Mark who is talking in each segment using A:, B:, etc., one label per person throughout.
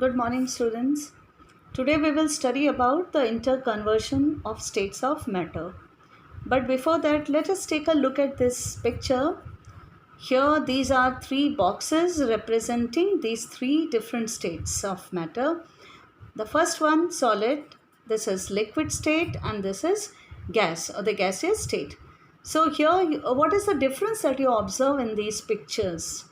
A: Good morning, students. Today we will study about the interconversion of states of matter. But before that, let us take a look at this picture. Here, these are three boxes representing these three different states of matter. The first one, solid, this is liquid state, and this is gas or the gaseous state. So here, what is the difference that you observe in these pictures?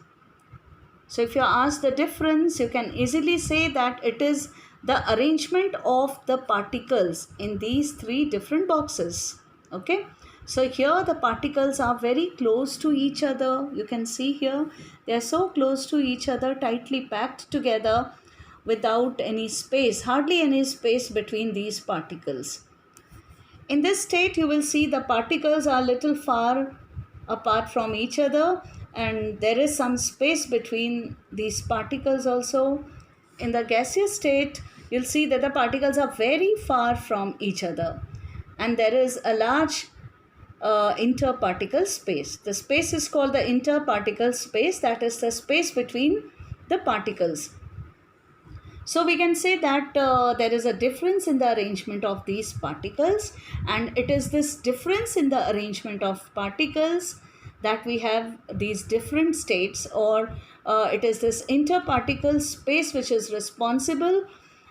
A: So if you ask the difference, you can easily say that it is the arrangement of the particles in these three different boxes. Okay. So here the particles are very close to each other. You can see here they are so close to each other, tightly packed together without any space, hardly any space between these particles. In this state, you will see the particles are little far apart from each other, and there is some space between these particles also. In the gaseous state, you'll see that the particles are very far from each other, and there is a large interparticle space. The space is called the interparticle space, that is the space between the particles. So we can say that there is a difference in the arrangement of these particles, and it is this difference in the arrangement of particles that we have these different states, or it is this interparticle space which is responsible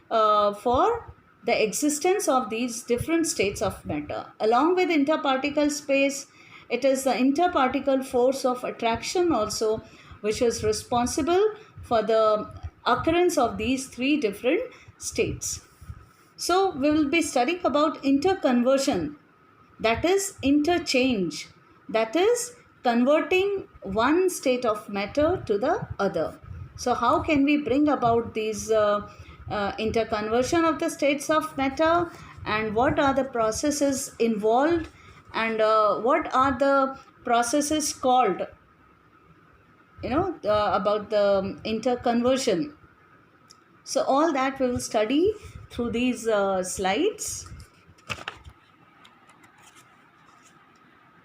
A: for the existence of these different states of matter. Along with interparticle space, it is the interparticle force of attraction also which is responsible for the occurrence of these three different states. So we will be studying about interconversion, that is interchange, that is converting one state of matter to the other. So how can we bring about these interconversion of the states of matter, and what are the processes involved, and what are the processes called, about the interconversion. So all that we will study through these slides.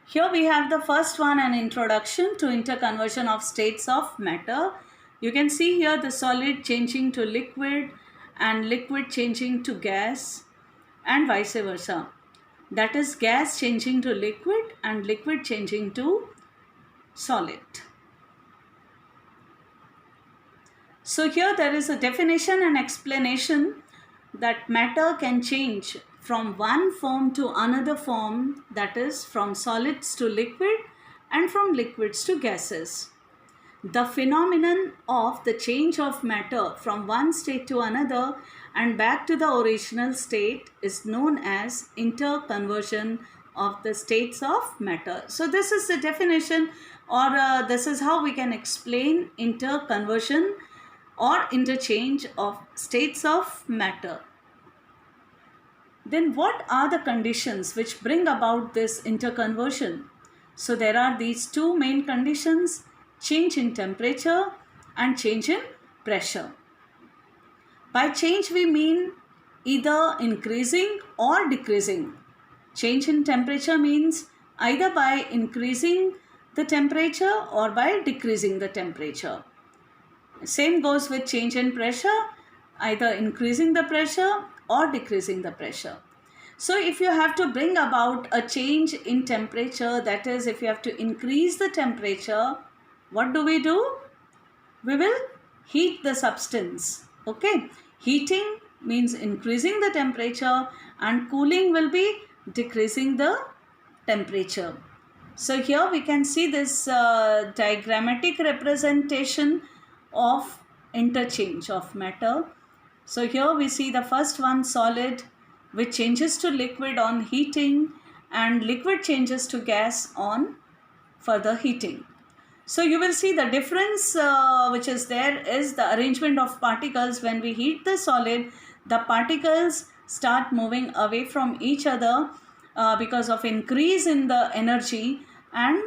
A: Here we have the first one, an introduction to interconversion of states of matter. You can see here the solid changing to liquid and liquid changing to gas and vice versa. That is gas changing to liquid and liquid changing to solid. So here there is a definition and explanation that matter can change from one form to another form, that is from solids to liquid and from liquids to gases. The phenomenon of the change of matter from one state to another and back to the original state is known as interconversion of the states of matter. So this is the definition, or this is how we can explain interconversion or interchange of states of matter. Then what are the conditions which bring about this interconversion? So there are these two main conditions: change in temperature and change in pressure. By change we mean either increasing or decreasing. Change in temperature means either by increasing the temperature or by decreasing the temperature. Same goes with change in pressure, either increasing the pressure or decreasing the pressure. So if you have to bring about a change in temperature, that is if you have to increase the temperature, what do? We will heat the substance. Okay, heating means increasing the temperature and cooling will be decreasing the temperature. So here we can see this diagrammatic representation of interchange of matter. So here we see the first one, solid, which changes to liquid on heating, and liquid changes to gas on further heating. So you will see the difference which is there is the arrangement of particles. When we heat the solid, the particles start moving away from each other because of increase in the energy, and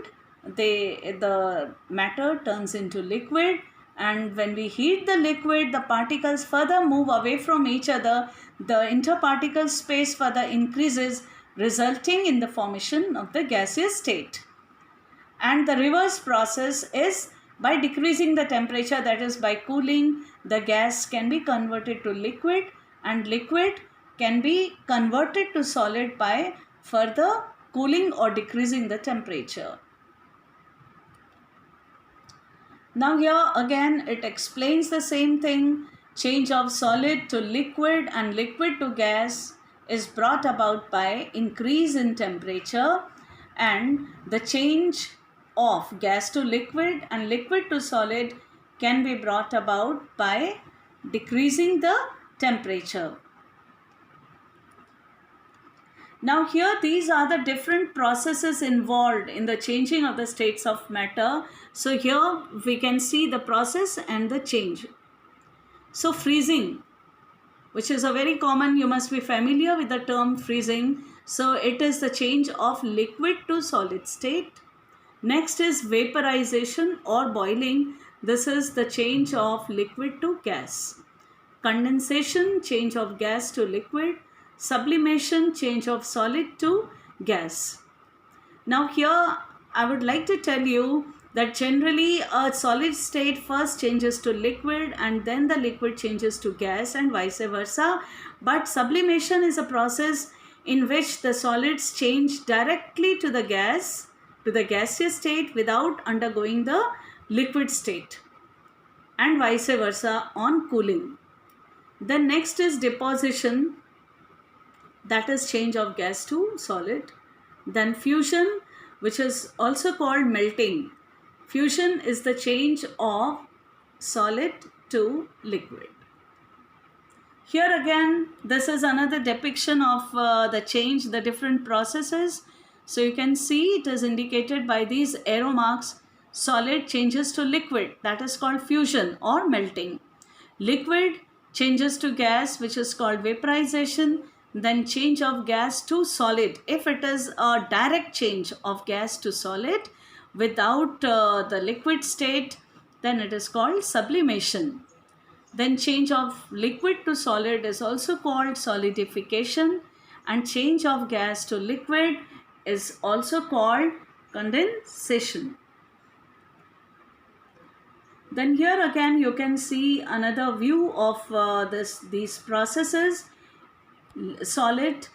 A: the matter turns into liquid. And when we heat the liquid, the particles further move away from each other. The interparticle space further increases, resulting in the formation of the gaseous state. And the reverse process is by decreasing the temperature, that is by cooling, the gas can be converted to liquid, and liquid can be converted to solid by further cooling or decreasing the temperature. Now here again it explains the same thing. Change of solid to liquid and liquid to gas is brought about by increase in temperature, and the change of gas to liquid and liquid to solid can be brought about by decreasing the temperature. Now here these are the different processes involved in the changing of the states of matter. So here we can see the process and the change. So freezing, which is a very common, you must be familiar with the term freezing. So it is the change of liquid to solid state. Next is vaporization or boiling. This is the change of liquid to gas. Condensation, change of gas to liquid. Sublimation, change of solid to gas. Now here I would like to tell you that generally a solid state first changes to liquid and then the liquid changes to gas and vice versa. But sublimation is a process in which the solids change directly to the gas, to the gaseous state without undergoing the liquid state, and vice versa on cooling. Then next is deposition, that is change of gas to solid. Then fusion, which is also called melting. Fusion is the change of solid to liquid. Here again, this is another depiction of the change, the different processes. So you can see it is indicated by these arrow marks. Solid changes to liquid, that is called fusion or melting. Liquid changes to gas, which is called vaporization. Then change of gas to solid. If it is a direct change of gas to solid without the liquid state, then it is called sublimation. Then change of liquid to solid is also called solidification, and change of gas to liquid is also called condensation. Then here again you can see another view of these processes. Solid,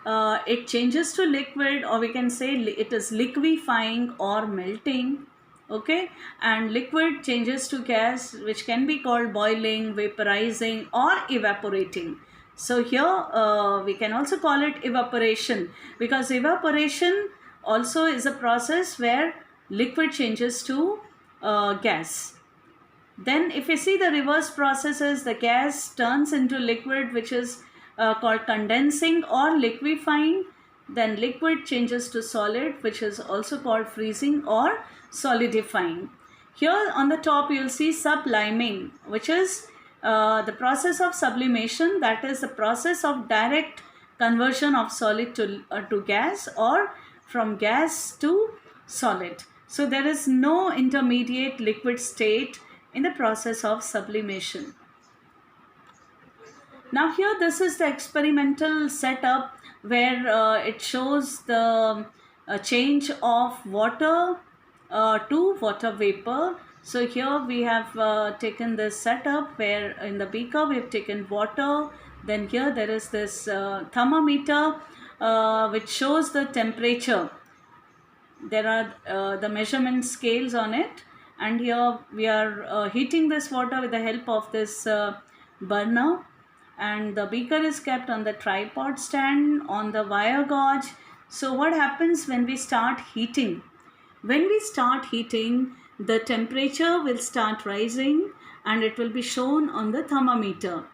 A: it changes to liquid, or we can say it is liquefying or melting, okay, and liquid changes to gas, which can be called boiling, vaporizing or evaporating. So here we can also call it evaporation, because evaporation also is a process where liquid changes to gas. Then if you see the reverse processes, the gas turns into liquid, which is called condensing or liquefying. Then liquid changes to solid, which is also called freezing or solidifying. Here on the top you will see subliming, which is the process of sublimation, that is the process of direct conversion of solid to gas or from gas to solid. So there is no intermediate liquid state in the process of sublimation. Now here this is the experimental setup where it shows the change of water to water vapor. So here we have taken this setup where in the beaker we have taken water. Then here there is this thermometer which shows the temperature. There are the measurement scales on it, and here we are heating this water with the help of this burner. And the beaker is kept on the tripod stand on the wire gauge. So what happens when we start heating? When we start heating, the temperature will start rising and it will be shown on the thermometer.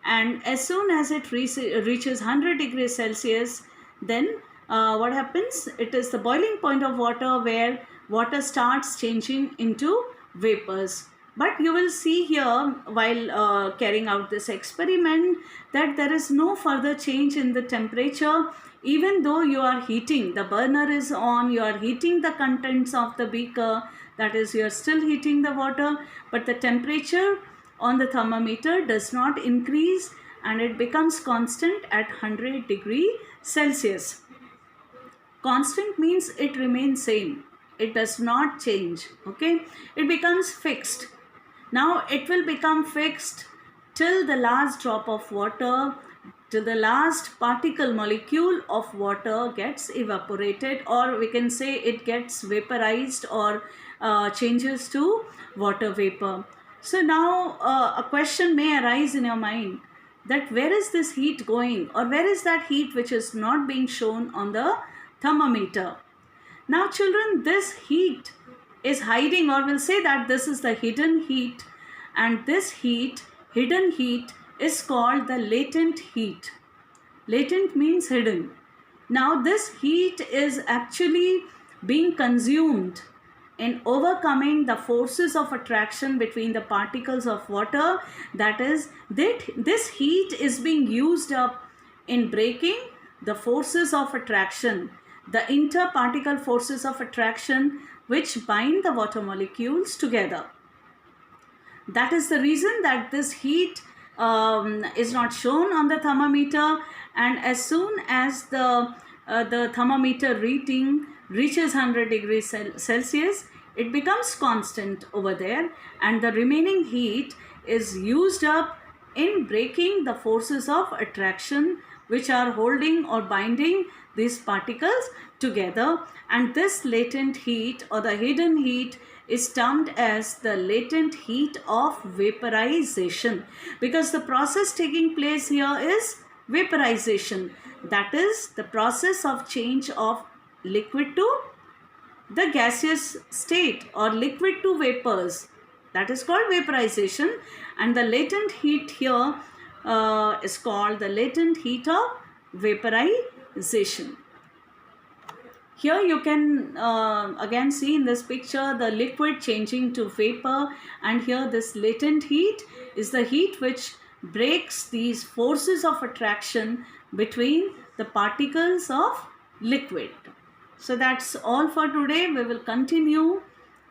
A: And as soon as it reaches 100 degrees Celsius, then what happens? It is the boiling point of water where water starts changing into vapors. But you will see here while carrying out this experiment that there is no further change in the temperature, even though you are heating. The burner is on, you are heating the contents of the beaker, that is you are still heating the water, but the temperature on the thermometer does not increase and it becomes constant at 100 degrees Celsius. Constant means it remains same. It does not change, okay? It becomes fixed. Now it will become fixed till the last drop of water, till the last particle molecule of water gets evaporated, or we can say it gets vaporized or changes to water vapor. So now a question may arise in your mind, that where is this heat going, or where is that heat which is not being shown on the thermometer? Now children, this heat is hiding, or we'll say that this is the hidden heat, and this heat, hidden heat, is called the latent heat. Latent means hidden. Now this heat is actually being consumed in overcoming the forces of attraction between the particles of water. That is, this heat is being used up in breaking the forces of attraction, the interparticle forces of attraction which bind the water molecules together. That is the reason that this heat is not shown on the thermometer, and as soon as the thermometer reading reaches 100 degrees Celsius, it becomes constant over there, and the remaining heat is used up in breaking the forces of attraction which are holding or binding these particles together. And this latent heat or the hidden heat is termed as the latent heat of vaporization, because the process taking place here is vaporization. That is the process of change of liquid to the gaseous state, or liquid to vapors. That is called vaporization, and the latent heat here is called the latent heat of vaporization. Here you can again see in this picture the liquid changing to vapor, and here this latent heat is the heat which breaks these forces of attraction between the particles of liquid. So that's all for today. We will continue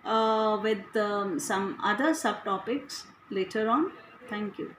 A: with some other subtopics later on. Thank you.